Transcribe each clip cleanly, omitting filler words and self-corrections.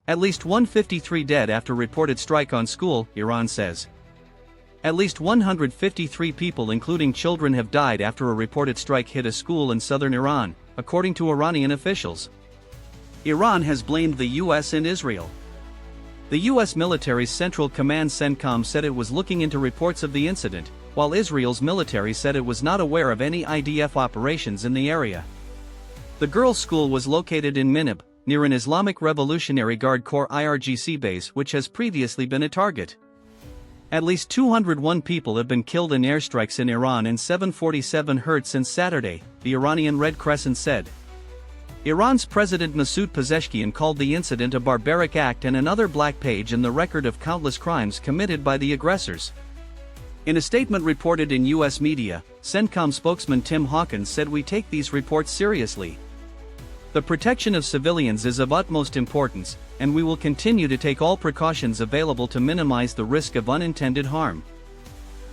At least 153 dead after reported strike on school, Iran says. At least 153 people including children have died after a reported strike hit a school in southern Iran, according to Iranian officials. Iran has blamed the US and Israel. The US military's Central Command CENTCOM said it was looking into reports of the incident, while Israel's military said it was not aware of any IDF operations in the area. The girls' school was located in Minab, near an Islamic Revolutionary Guard Corps IRGC base which has previously been a target. At least 201 people have been killed in airstrikes in Iran and 747 hurt since Saturday, the Iranian Red Crescent said. Iran's President Masoud Pezeshkian called the incident a barbaric act and another black page in the record of countless crimes committed by the aggressors. In a statement reported in U.S. media, CENTCOM spokesman Tim Hawkins said, "We take these reports seriously. The protection of civilians is of utmost importance, and we will continue to take all precautions available to minimize the risk of unintended harm."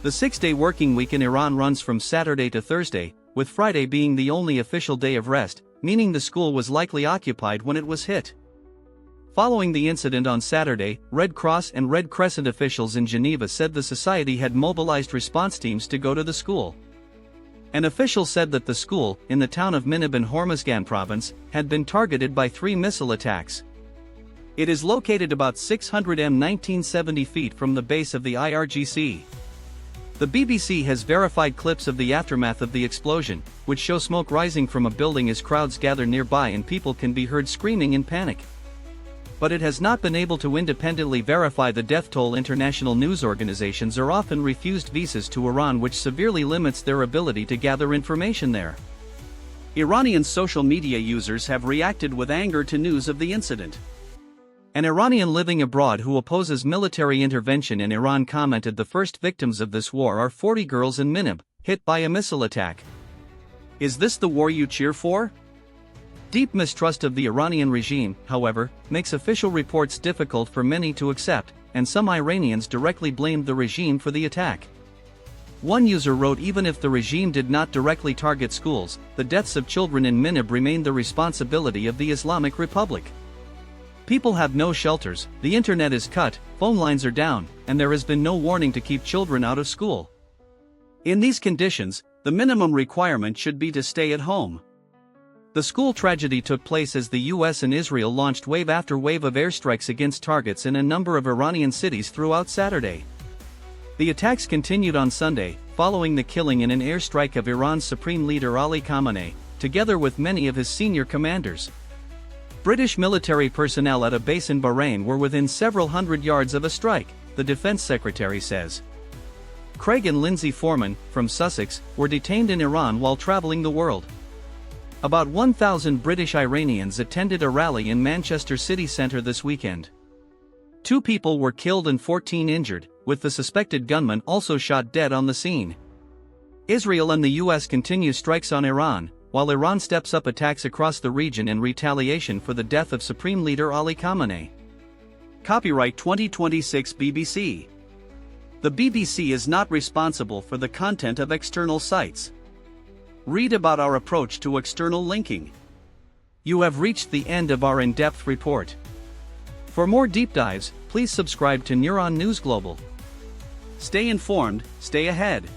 The 6-day working week in Iran runs from Saturday to Thursday, with Friday being the only official day of rest, meaning the school was likely occupied when it was hit. Following the incident on Saturday, Red Cross and Red Crescent officials in Geneva said the society had mobilized response teams to go to the school. An official said that the school, in the town of Minab in Hormozgan province, had been targeted by 3 missile attacks. It is located about 600 m 1970 feet from the base of the IRGC. The BBC has verified clips of the aftermath of the explosion, which show smoke rising from a building as crowds gather nearby and people can be heard screaming in panic. But it has not been able to independently verify the death toll. International news organizations are often refused visas to Iran, which severely limits their ability to gather information there. Iranian social media users have reacted with anger to news of the incident. An Iranian living abroad who opposes military intervention in Iran commented, "The first victims of this war are 40 girls in Minab, hit by a missile attack. Is this the war you cheer for?" Deep mistrust of the Iranian regime, however, makes official reports difficult for many to accept, and some Iranians directly blamed the regime for the attack. One user wrote, "Even if the regime did not directly target schools, the deaths of children in Minab remain the responsibility of the Islamic Republic. People have no shelters, the internet is cut, phone lines are down, and there has been no warning to keep children out of school. In these conditions, the minimum requirement should be to stay at home." The school tragedy took place as the US and Israel launched wave after wave of airstrikes against targets in a number of Iranian cities throughout Saturday. The attacks continued on Sunday, following the killing in an airstrike of Iran's supreme leader Ali Khamenei, together with many of his senior commanders. British military personnel at a base in Bahrain were within several hundred yards of a strike, the defense secretary says. Craig and Lindsay Foreman, from Sussex, were detained in Iran while traveling the world. About 1,000 British Iranians attended a rally in Manchester city centre this weekend. 2 people were killed and 14 injured, with the suspected gunman also shot dead on the scene. Israel and the US continue strikes on Iran, while Iran steps up attacks across the region in retaliation for the death of Supreme Leader Ali Khamenei. Copyright 2026 BBC. The BBC is not responsible for the content of external sites. Read about our approach to external linking. You have reached the end of our in-depth report. For more deep dives, please subscribe to Neuron News Global. Stay informed, stay ahead.